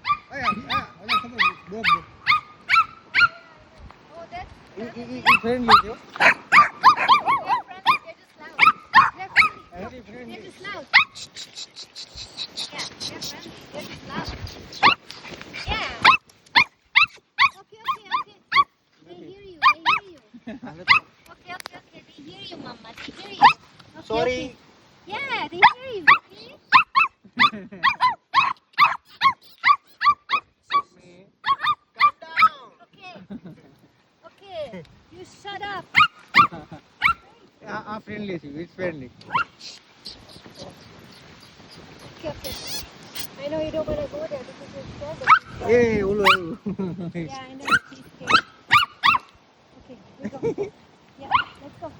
Dog. Oh, that's Friendly, yo. they're friendly. They're just loud. They're friendly. Very friendly. They're just loud. Yeah, they're friendly. They're just loud. Yeah. Okay. They hear you. Okay. They hear you, Mama. They hear you. Okay, Sorry. okay. Yeah, they hear you. Okay. Okay. You shut up. Friendly. It's friendly. Okay. I know you don't want to go there because you're scared. Hey, Ulu. Yeah, I know. She's scared. Okay, let's go. Yeah, let's go.